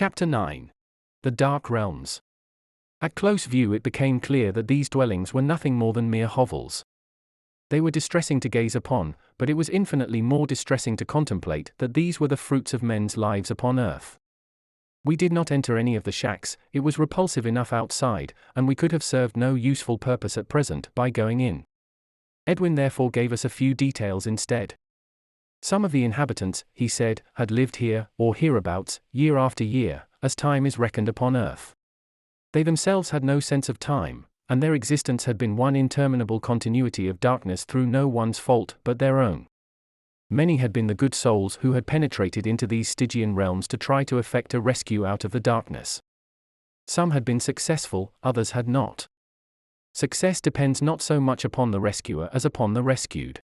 Chapter 9. The Dark Realms. At close view it became clear that these dwellings were nothing more than mere hovels. They were distressing to gaze upon, but it was infinitely more distressing to contemplate that these were the fruits of men's lives upon earth. We did not enter any of the shacks, it was repulsive enough outside, and we could have served no useful purpose at present by going in. Edwin therefore gave us a few details instead. Some of the inhabitants, he said, had lived here, or hereabouts, year after year, as time is reckoned upon earth. They themselves had no sense of time, and their existence had been one interminable continuity of darkness through no one's fault but their own. Many had been the good souls who had penetrated into these Stygian realms to try to effect a rescue out of the darkness. Some had been successful, others had not. Success depends not so much upon the rescuer as upon the rescued.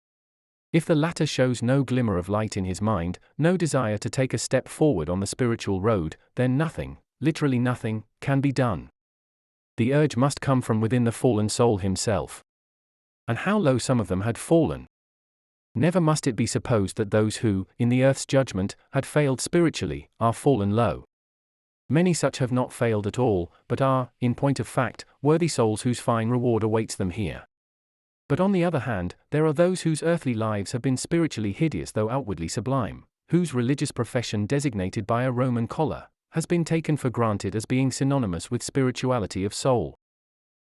If the latter shows no glimmer of light in his mind, no desire to take a step forward on the spiritual road, then nothing, literally nothing, can be done. The urge must come from within the fallen soul himself. And how low some of them had fallen! Never must it be supposed that those who, in the earth's judgment, had failed spiritually, are fallen low. Many such have not failed at all, but are, in point of fact, worthy souls whose fine reward awaits them here. But on the other hand, there are those whose earthly lives have been spiritually hideous though outwardly sublime, whose religious profession designated by a Roman collar, has been taken for granted as being synonymous with spirituality of soul.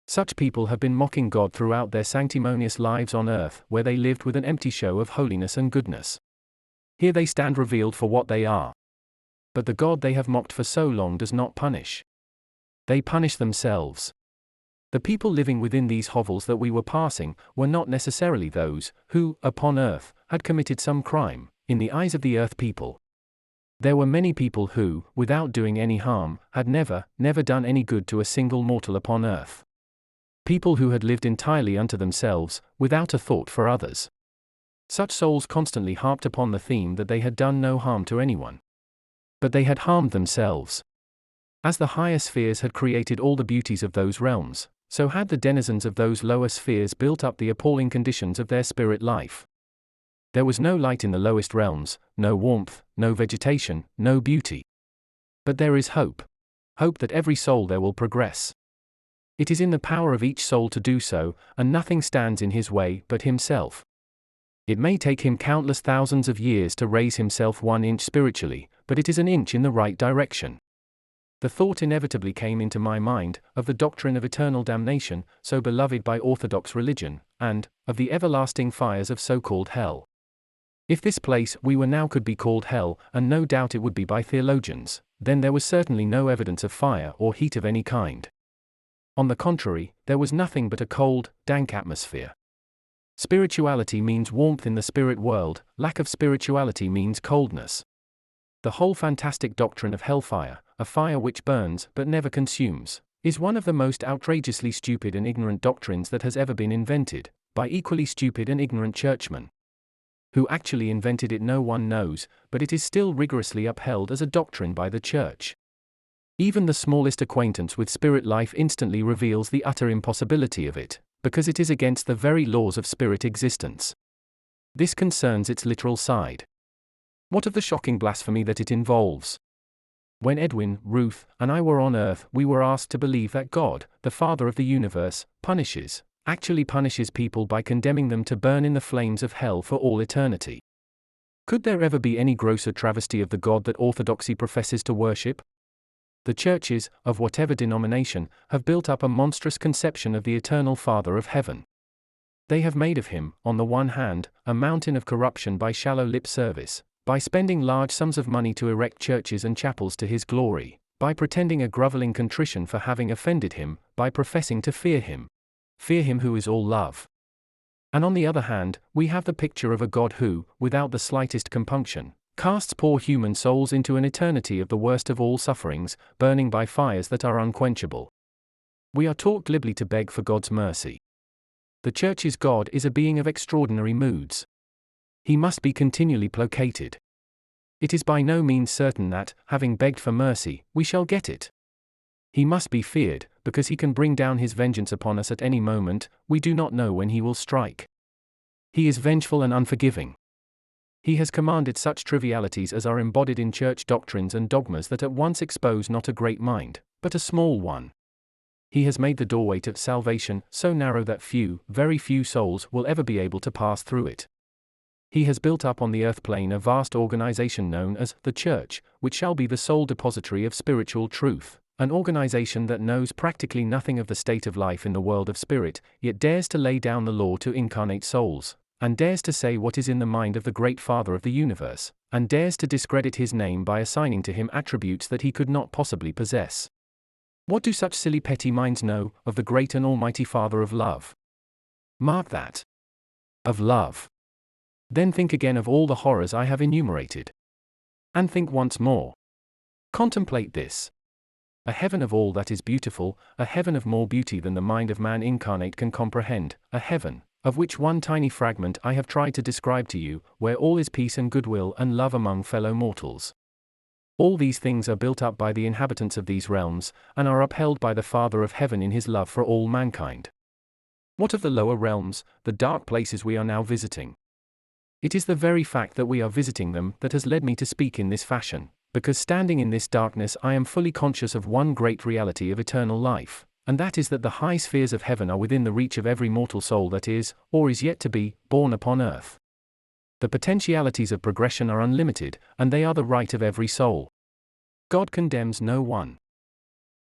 Such people have been mocking God throughout their sanctimonious lives on earth, where they lived with an empty show of holiness and goodness. Here they stand revealed for what they are. But the God they have mocked for so long does not punish. They punish themselves. The people living within these hovels that we were passing were not necessarily those who, upon earth, had committed some crime, in the eyes of the earth people. There were many people who, without doing any harm, had never done any good to a single mortal upon earth. People who had lived entirely unto themselves, without a thought for others. Such souls constantly harped upon the theme that they had done no harm to anyone. But they had harmed themselves. As the higher spheres had created all the beauties of those realms, so had the denizens of those lower spheres built up the appalling conditions of their spirit life. There was no light in the lowest realms, no warmth, no vegetation, no beauty. But there is hope. Hope that every soul there will progress. It is in the power of each soul to do so, and nothing stands in his way but himself. It may take him countless thousands of years to raise himself 1 inch spiritually, but it is an inch in the right direction. The thought inevitably came into my mind, of the doctrine of eternal damnation, so beloved by orthodox religion, and, of the everlasting fires of so-called hell. If this place we were now could be called hell, and no doubt it would be by theologians, then there was certainly no evidence of fire or heat of any kind. On the contrary, there was nothing but a cold, dank atmosphere. Spirituality means warmth in the spirit world, lack of spirituality means coldness. The whole fantastic doctrine of hellfire, a fire which burns but never consumes, is one of the most outrageously stupid and ignorant doctrines that has ever been invented, by equally stupid and ignorant churchmen. Who actually invented it no one knows, but it is still rigorously upheld as a doctrine by the Church. Even the smallest acquaintance with spirit life instantly reveals the utter impossibility of it, because it is against the very laws of spirit existence. This concerns its literal side. What of the shocking blasphemy that it involves? When Edwin, Ruth, and I were on earth, we were asked to believe that God, the Father of the universe, actually punishes people by condemning them to burn in the flames of hell for all eternity. Could there ever be any grosser travesty of the God that orthodoxy professes to worship? The churches, of whatever denomination, have built up a monstrous conception of the eternal Father of heaven. They have made of him, on the one hand, a mountain of corruption by shallow lip service, by spending large sums of money to erect churches and chapels to his glory, by pretending a groveling contrition for having offended him, by professing to fear him who is all love. And on the other hand, we have the picture of a God who, without the slightest compunction, casts poor human souls into an eternity of the worst of all sufferings, burning by fires that are unquenchable. We are taught glibly to beg for God's mercy. The Church's God is a being of extraordinary moods. He must be continually placated. It is by no means certain that, having begged for mercy, we shall get it. He must be feared, because he can bring down his vengeance upon us at any moment. We do not know when he will strike. He is vengeful and unforgiving. He has commanded such trivialities as are embodied in church doctrines and dogmas that at once expose not a great mind, but a small one. He has made the doorway to salvation so narrow that few, very few souls will ever be able to pass through it. He has built up on the earth plane a vast organization known as the Church, which shall be the sole depository of spiritual truth, an organization that knows practically nothing of the state of life in the world of spirit, yet dares to lay down the law to incarnate souls, and dares to say what is in the mind of the great Father of the universe, and dares to discredit his name by assigning to him attributes that he could not possibly possess. What do such silly petty minds know of the great and almighty Father of love? Mark that. Of love. Then think again of all the horrors I have enumerated. And think once more. Contemplate this. A heaven of all that is beautiful, a heaven of more beauty than the mind of man incarnate can comprehend, a heaven, of which one tiny fragment I have tried to describe to you, where all is peace and goodwill and love among fellow mortals. All these things are built up by the inhabitants of these realms, and are upheld by the Father of heaven in his love for all mankind. What of the lower realms, the dark places we are now visiting? It is the very fact that we are visiting them that has led me to speak in this fashion, because standing in this darkness I am fully conscious of one great reality of eternal life, and that is that the high spheres of heaven are within the reach of every mortal soul that is, or is yet to be, born upon earth. The potentialities of progression are unlimited, and they are the right of every soul. God condemns no one.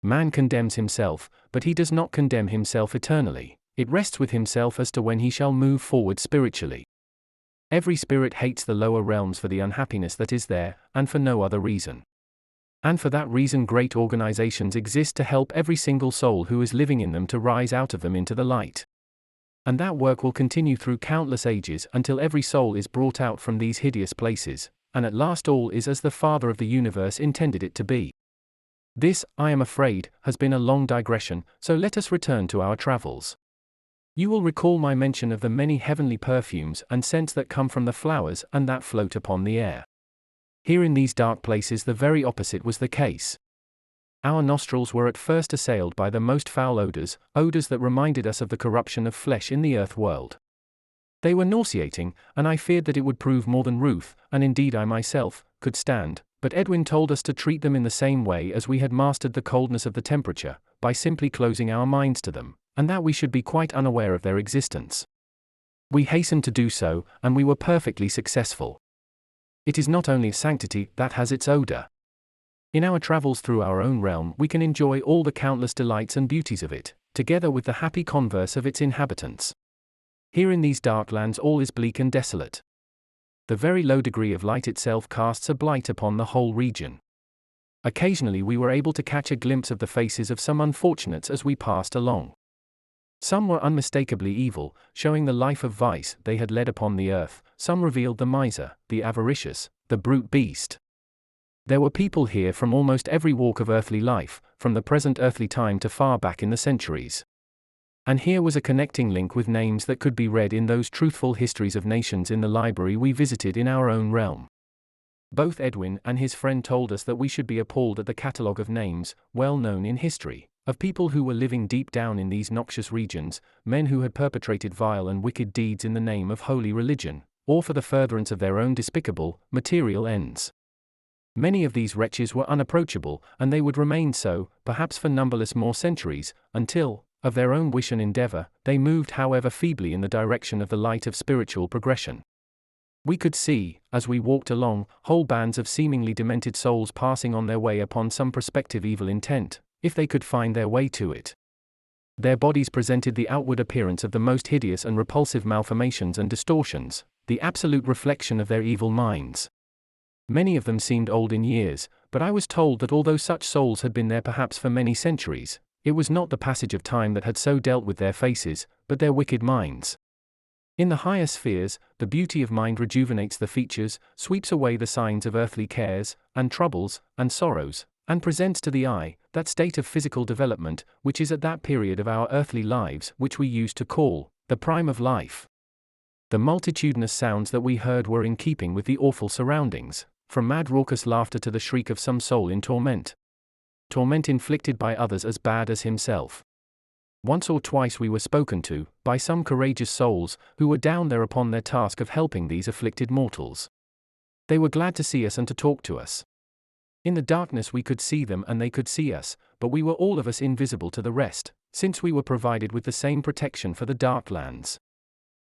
Man condemns himself, but he does not condemn himself eternally. It rests with himself as to when he shall move forward spiritually. Every spirit hates the lower realms for the unhappiness that is there, and for no other reason. And for that reason great organizations exist to help every single soul who is living in them to rise out of them into the light. And that work will continue through countless ages until every soul is brought out from these hideous places, and at last all is as the Father of the universe intended it to be. This, I am afraid, has been a long digression, so let us return to our travels. You will recall my mention of the many heavenly perfumes and scents that come from the flowers and that float upon the air. Here in these dark places the very opposite was the case. Our nostrils were at first assailed by the most foul odors that reminded us of the corruption of flesh in the earth world. They were nauseating, and I feared that it would prove more than Ruth, and indeed I myself, could stand, but Edwin told us to treat them in the same way as we had mastered the coldness of the temperature, by simply closing our minds to them, and that we should be quite unaware of their existence. We hastened to do so, and we were perfectly successful. It is not only sanctity that has its odor. In our travels through our own realm we can enjoy all the countless delights and beauties of it, together with the happy converse of its inhabitants. Here in these dark lands all is bleak and desolate. The very low degree of light itself casts a blight upon the whole region. Occasionally we were able to catch a glimpse of the faces of some unfortunates as we passed along. Some were unmistakably evil, showing the life of vice they had led upon the earth, some revealed the miser, the avaricious, the brute beast. There were people here from almost every walk of earthly life, from the present earthly time to far back in the centuries. And here was a connecting link with names that could be read in those truthful histories of nations in the library we visited in our own realm. Both Edwin and his friend told us that we should be appalled at the catalogue of names, well known in history, of people who were living deep down in these noxious regions, men who had perpetrated vile and wicked deeds in the name of holy religion, or for the furtherance of their own despicable, material ends. Many of these wretches were unapproachable, and they would remain so, perhaps for numberless more centuries, until, of their own wish and endeavor, they moved however feebly in the direction of the light of spiritual progression. We could see, as we walked along, whole bands of seemingly demented souls passing on their way upon some prospective evil intent, if they could find their way to it. Their bodies presented the outward appearance of the most hideous and repulsive malformations and distortions, the absolute reflection of their evil minds. Many of them seemed old in years, but I was told that although such souls had been there perhaps for many centuries, it was not the passage of time that had so dealt with their faces, but their wicked minds. In the higher spheres, the beauty of mind rejuvenates the features, sweeps away the signs of earthly cares, and troubles, and sorrows, and presents to the eye that state of physical development which is at that period of our earthly lives which we used to call the prime of life. The multitudinous sounds that we heard were in keeping with the awful surroundings, from mad raucous laughter to the shriek of some soul in torment. Torment inflicted by others as bad as himself. Once or twice we were spoken to, by some courageous souls, who were down there upon their task of helping these afflicted mortals. They were glad to see us and to talk to us. In the darkness we could see them and they could see us, but we were all of us invisible to the rest, since we were provided with the same protection for the dark lands.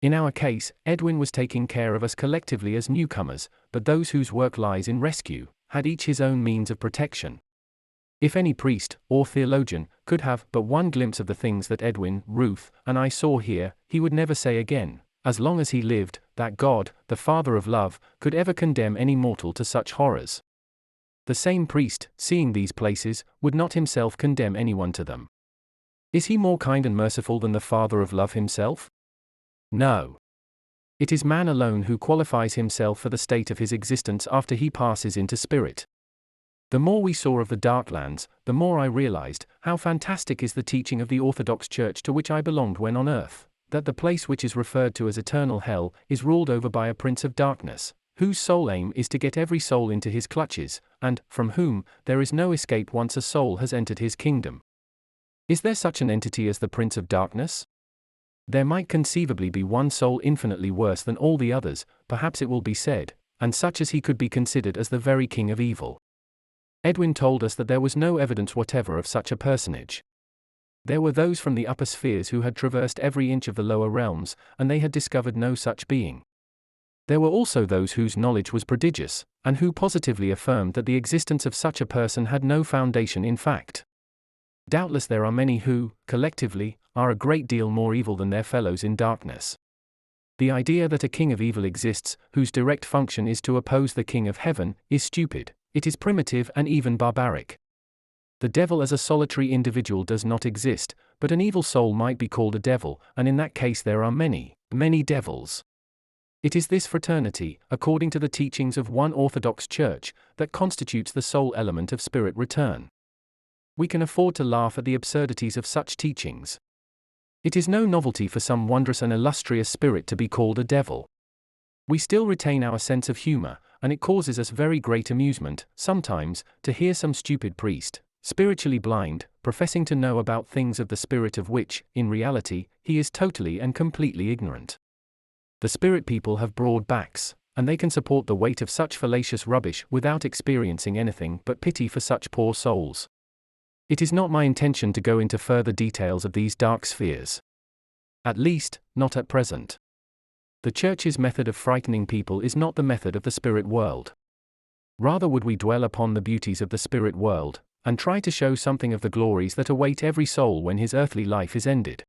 In our case, Edwin was taking care of us collectively as newcomers, but those whose work lies in rescue had each his own means of protection. If any priest, or theologian, could have but one glimpse of the things that Edwin, Ruth, and I saw here, he would never say again, as long as he lived, that God, the Father of love, could ever condemn any mortal to such horrors. The same priest, seeing these places, would not himself condemn anyone to them. Is he more kind and merciful than the Father of love himself? No. It is man alone who qualifies himself for the state of his existence after he passes into spirit. The more we saw of the dark lands, the more I realized how fantastic is the teaching of the Orthodox Church to which I belonged when on earth, that the place which is referred to as eternal hell is ruled over by a prince of darkness, whose sole aim is to get every soul into his clutches, and from whom there is no escape once a soul has entered his kingdom. Is there such an entity as the Prince of Darkness? There might conceivably be one soul infinitely worse than all the others, perhaps it will be said, and such as he could be considered as the very king of evil. Edwin told us that there was no evidence whatever of such a personage. There were those from the upper spheres who had traversed every inch of the lower realms, and they had discovered no such being. There were also those whose knowledge was prodigious, and who positively affirmed that the existence of such a person had no foundation in fact. Doubtless there are many who, collectively, are a great deal more evil than their fellows in darkness. The idea that a king of evil exists, whose direct function is to oppose the king of heaven, is stupid, it is primitive and even barbaric. The devil as a solitary individual does not exist, but an evil soul might be called a devil, and in that case there are many, many devils. It is this fraternity, according to the teachings of one Orthodox Church, that constitutes the sole element of spirit return. We can afford to laugh at the absurdities of such teachings. It is no novelty for some wondrous and illustrious spirit to be called a devil. We still retain our sense of humor, and it causes us very great amusement, sometimes, to hear some stupid priest, spiritually blind, professing to know about things of the spirit of which, in reality, he is totally and completely ignorant. The spirit people have broad backs, and they can support the weight of such fallacious rubbish without experiencing anything but pity for such poor souls. It is not my intention to go into further details of these dark spheres. At least, not at present. The Church's method of frightening people is not the method of the spirit world. Rather would we dwell upon the beauties of the spirit world, and try to show something of the glories that await every soul when his earthly life is ended.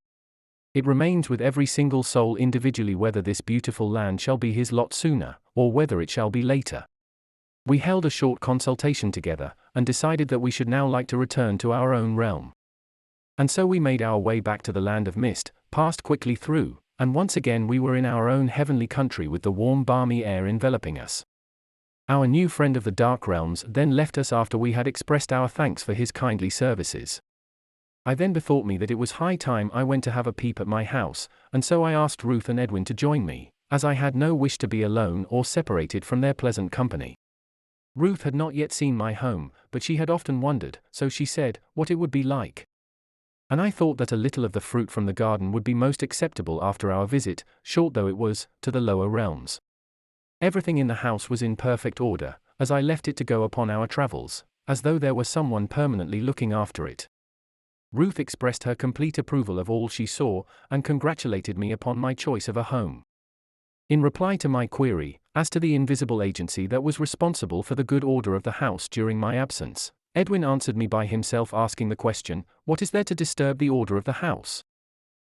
It remains with every single soul individually whether this beautiful land shall be his lot sooner, or whether it shall be later. We held a short consultation together, and decided that we should now like to return to our own realm. And so we made our way back to the land of mist, passed quickly through, and once again we were in our own heavenly country with the warm balmy air enveloping us. Our new friend of the dark realms then left us after we had expressed our thanks for his kindly services. I then bethought me that it was high time I went to have a peep at my house, and so I asked Ruth and Edwin to join me, as I had no wish to be alone or separated from their pleasant company. Ruth had not yet seen my home, but she had often wondered, so she said, what it would be like. And I thought that a little of the fruit from the garden would be most acceptable after our visit, short though it was, to the lower realms. Everything in the house was in perfect order, as I left it to go upon our travels, as though there were someone permanently looking after it. Ruth expressed her complete approval of all she saw, and congratulated me upon my choice of a home. In reply to my query, as to the invisible agency that was responsible for the good order of the house during my absence, Edwin answered me by himself asking the question, what is there to disturb the order of the house?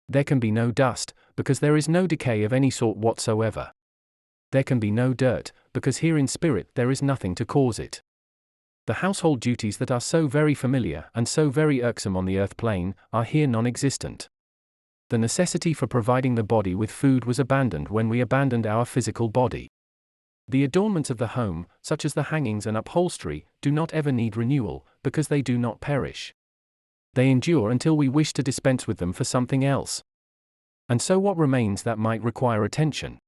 There can be no dust, because there is no decay of any sort whatsoever. There can be no dirt, because here in spirit there is nothing to cause it. The household duties that are so very familiar and so very irksome on the earth plane are here non-existent. The necessity for providing the body with food was abandoned when we abandoned our physical body. The adornments of the home, such as the hangings and upholstery, do not ever need renewal, because they do not perish. They endure until we wish to dispense with them for something else. And so what remains that might require attention?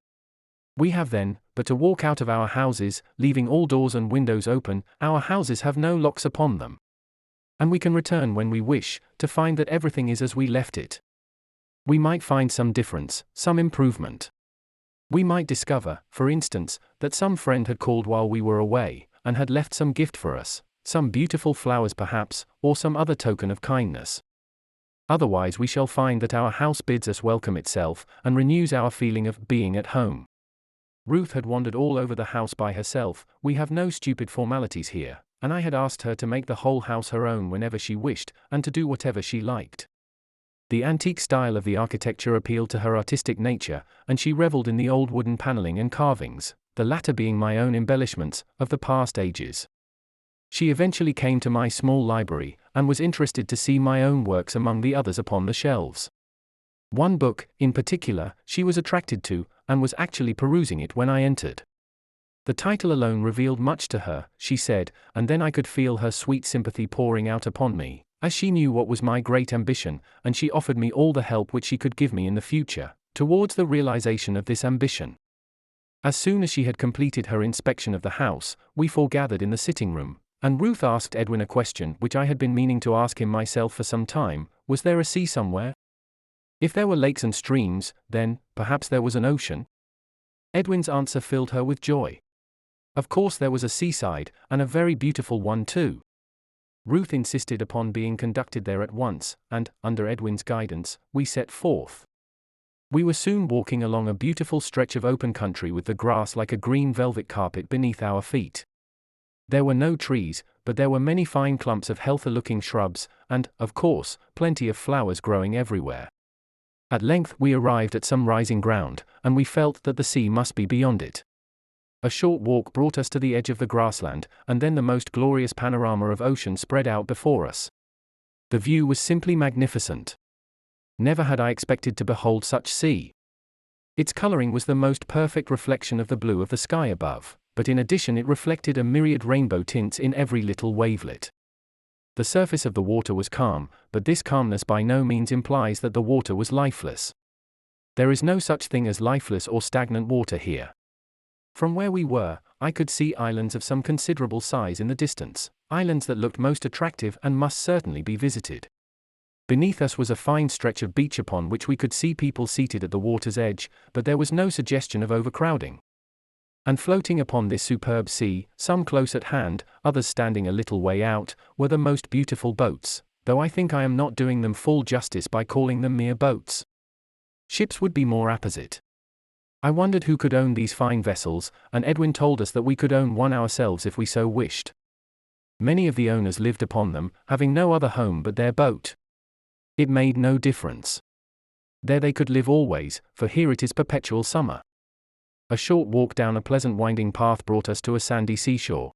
We have then, but to walk out of our houses, leaving all doors and windows open. Our houses have no locks upon them. And we can return when we wish, to find that everything is as we left it. We might find some difference, some improvement. We might discover, for instance, that some friend had called while we were away, and had left some gift for us, some beautiful flowers perhaps, or some other token of kindness. Otherwise we shall find that our house bids us welcome itself, and renews our feeling of being at home. Ruth had wandered all over the house by herself. We have no stupid formalities here, and I had asked her to make the whole house her own whenever she wished, and to do whatever she liked. The antique style of the architecture appealed to her artistic nature, and she reveled in the old wooden paneling and carvings, the latter being my own embellishments, of the past ages. She eventually came to my small library, and was interested to see my own works among the others upon the shelves. One book, in particular, she was attracted to, and was actually perusing it when I entered. The title alone revealed much to her, she said, and then I could feel her sweet sympathy pouring out upon me, as she knew what was my great ambition, and she offered me all the help which she could give me in the future, towards the realization of this ambition. As soon as she had completed her inspection of the house, we foregathered in the sitting room, and Ruth asked Edwin a question which I had been meaning to ask him myself for some time: was there a sea somewhere? If there were lakes and streams, then, perhaps there was an ocean? Edwin's answer filled her with joy. Of course there was a seaside, and a very beautiful one too. Ruth insisted upon being conducted there at once, and, under Edwin's guidance, we set forth. We were soon walking along a beautiful stretch of open country with the grass like a green velvet carpet beneath our feet. There were no trees, but there were many fine clumps of healthy-looking shrubs, and, of course, plenty of flowers growing everywhere. At length we arrived at some rising ground, and we felt that the sea must be beyond it. A short walk brought us to the edge of the grassland, and then the most glorious panorama of ocean spread out before us. The view was simply magnificent. Never had I expected to behold such sea. Its coloring was the most perfect reflection of the blue of the sky above, but in addition it reflected a myriad rainbow tints in every little wavelet. The surface of the water was calm, but this calmness by no means implies that the water was lifeless. There is no such thing as lifeless or stagnant water here. From where we were, I could see islands of some considerable size in the distance, islands that looked most attractive and must certainly be visited. Beneath us was a fine stretch of beach upon which we could see people seated at the water's edge, but there was no suggestion of overcrowding. And floating upon this superb sea, some close at hand, others standing a little way out, were the most beautiful boats, though I think I am not doing them full justice by calling them mere boats. Ships would be more apposite. I wondered who could own these fine vessels, and Edwin told us that we could own one ourselves if we so wished. Many of the owners lived upon them, having no other home but their boat. It made no difference. There they could live always, for here it is perpetual summer. A short walk down a pleasant winding path brought us to a sandy seashore.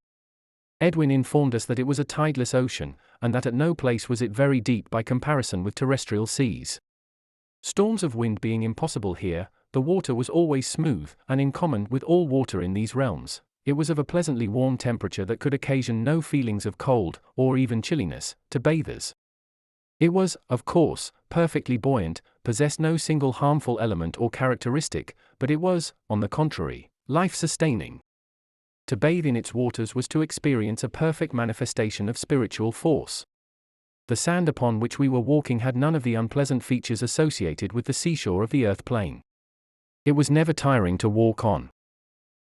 Edwin informed us that it was a tideless ocean, and that at no place was it very deep by comparison with terrestrial seas. Storms of wind being impossible here, the water was always smooth, and in common with all water in these realms, it was of a pleasantly warm temperature that could occasion no feelings of cold, or even chilliness, to bathers. It was, of course, perfectly buoyant, possessed no single harmful element or characteristic, but it was, on the contrary, life-sustaining. To bathe in its waters was to experience a perfect manifestation of spiritual force. The sand upon which we were walking had none of the unpleasant features associated with the seashore of the earth plane. It was never tiring to walk on.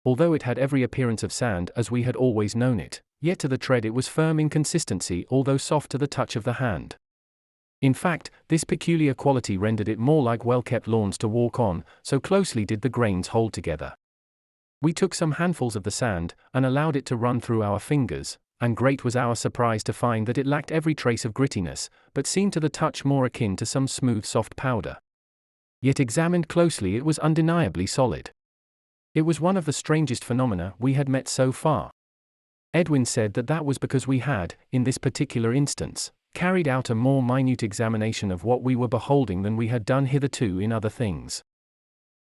Although it had every appearance of sand as we had always known it, yet to the tread it was firm in consistency although soft to the touch of the hand. In fact, this peculiar quality rendered it more like well-kept lawns to walk on, so closely did the grains hold together. We took some handfuls of the sand, and allowed it to run through our fingers, and great was our surprise to find that it lacked every trace of grittiness, but seemed to the touch more akin to some smooth soft powder. Yet examined closely it was undeniably solid. It was one of the strangest phenomena we had met so far. Edwin said that was because we had, in this particular instance, carried out a more minute examination of what we were beholding than we had done hitherto in other things.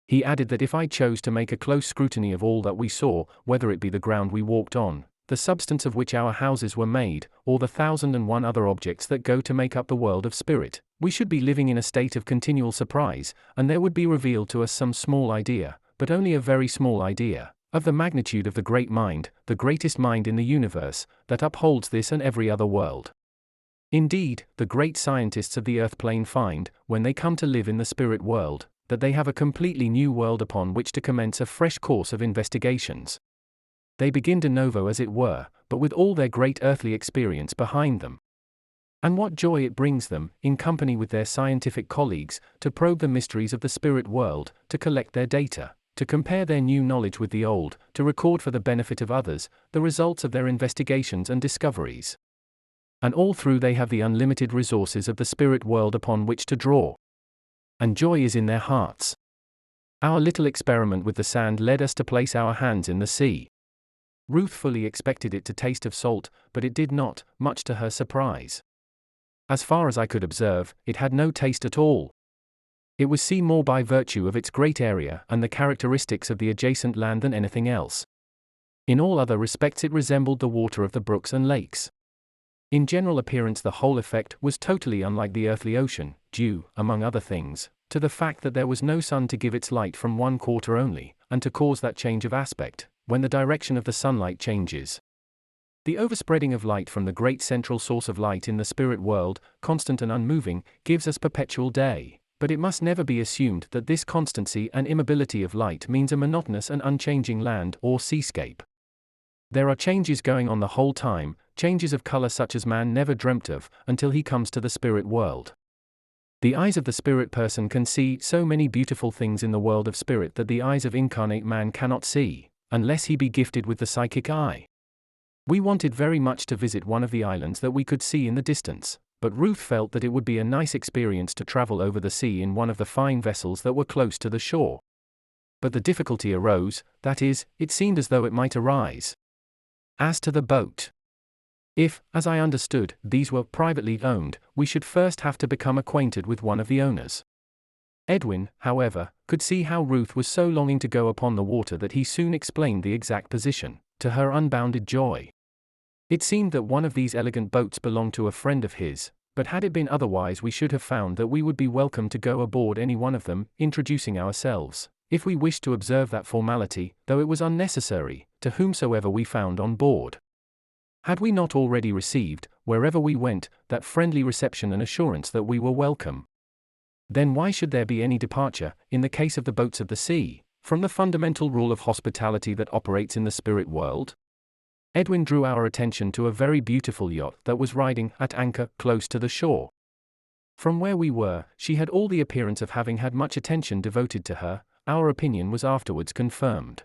He added that if I chose to make a close scrutiny of all that we saw, whether it be the ground we walked on, the substance of which our houses were made, or the 1,001 other objects that go to make up the world of spirit, we should be living in a state of continual surprise, and there would be revealed to us some small idea, but only a very small idea, of the magnitude of the great mind, the greatest mind in the universe, that upholds this and every other world. Indeed, the great scientists of the earth plane find, when they come to live in the spirit world, that they have a completely new world upon which to commence a fresh course of investigations. They begin de novo as it were, but with all their great earthly experience behind them. And what joy it brings them, in company with their scientific colleagues, to probe the mysteries of the spirit world, to collect their data, to compare their new knowledge with the old, to record for the benefit of others the results of their investigations and discoveries. And all through they have the unlimited resources of the spirit world upon which to draw. And joy is in their hearts. Our little experiment with the sand led us to place our hands in the sea. Ruth fully expected it to taste of salt, but it did not, much to her surprise. As far as I could observe, it had no taste at all. It was sea more by virtue of its great area and the characteristics of the adjacent land than anything else. In all other respects it resembled the water of the brooks and lakes. In general appearance the whole effect was totally unlike the earthly ocean, due, among other things, to the fact that there was no sun to give its light from one quarter only, and to cause that change of aspect, when the direction of the sunlight changes. The overspreading of light from the great central source of light in the spirit world, constant and unmoving, gives us perpetual day, but it must never be assumed that this constancy and immobility of light means a monotonous and unchanging land or seascape. There are changes going on the whole time, changes of color such as man never dreamt of, until he comes to the spirit world. The eyes of the spirit person can see so many beautiful things in the world of spirit that the eyes of incarnate man cannot see, unless he be gifted with the psychic eye. We wanted very much to visit one of the islands that we could see in the distance, but Ruth felt that it would be a nice experience to travel over the sea in one of the fine vessels that were close to the shore. But the difficulty arose, that is, it seemed as though it might arise. As to the boat, if, as I understood, these were privately owned, we should first have to become acquainted with one of the owners. Edwin, however, could see how Ruth was so longing to go upon the water that he soon explained the exact position, to her unbounded joy. It seemed that one of these elegant boats belonged to a friend of his, but had it been otherwise we should have found that we would be welcome to go aboard any one of them, introducing ourselves, if we wished to observe that formality, though it was unnecessary, to whomsoever we found on board. Had we not already received, wherever we went, that friendly reception and assurance that we were welcome? Then why should there be any departure, in the case of the boats of the sea, from the fundamental rule of hospitality that operates in the spirit world? Edwin drew our attention to a very beautiful yacht that was riding at anchor close to the shore. From where we were, she had all the appearance of having had much attention devoted to her. Our opinion was afterwards confirmed.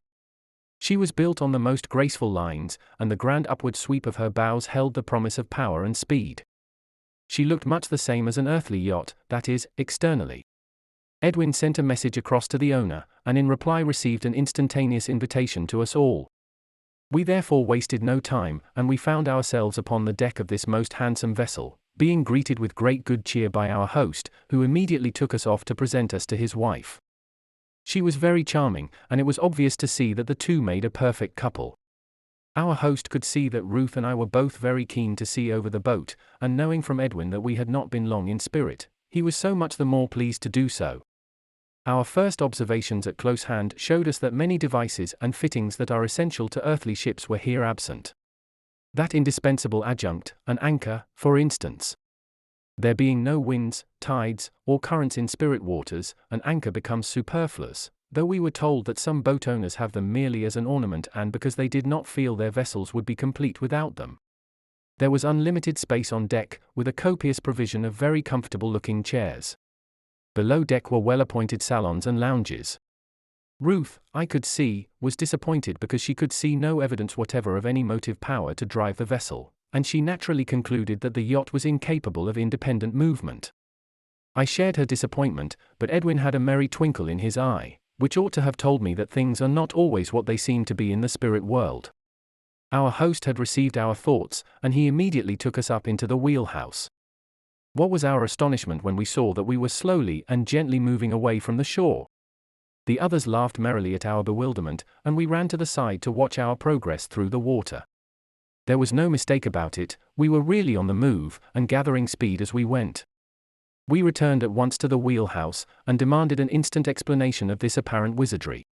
She was built on the most graceful lines, and the grand upward sweep of her bows held the promise of power and speed. She looked much the same as an earthly yacht, that is, externally. Edwin sent a message across to the owner, and in reply received an instantaneous invitation to us all. We therefore wasted no time, and we found ourselves upon the deck of this most handsome vessel, being greeted with great good cheer by our host, who immediately took us off to present us to his wife. She was very charming, and it was obvious to see that the two made a perfect couple. Our host could see that Ruth and I were both very keen to see over the boat, and knowing from Edwin that we had not been long in spirit, he was so much the more pleased to do so. Our first observations at close hand showed us that many devices and fittings that are essential to earthly ships were here absent. That indispensable adjunct, an anchor, for instance. There being no winds, tides, or currents in spirit waters, an anchor becomes superfluous, though we were told that some boat owners have them merely as an ornament and because they did not feel their vessels would be complete without them. There was unlimited space on deck, with a copious provision of very comfortable-looking chairs. Below deck were well-appointed salons and lounges. Ruth, I could see, was disappointed because she could see no evidence whatever of any motive power to drive the vessel, and she naturally concluded that the yacht was incapable of independent movement. I shared her disappointment, but Edwin had a merry twinkle in his eye, which ought to have told me that things are not always what they seem to be in the spirit world. Our host had received our thoughts, and he immediately took us up into the wheelhouse. What was our astonishment when we saw that we were slowly and gently moving away from the shore. The others laughed merrily at our bewilderment, and we ran to the side to watch our progress through the water. There was no mistake about it, we were really on the move, and gathering speed as we went. We returned at once to the wheelhouse, and demanded an instant explanation of this apparent wizardry.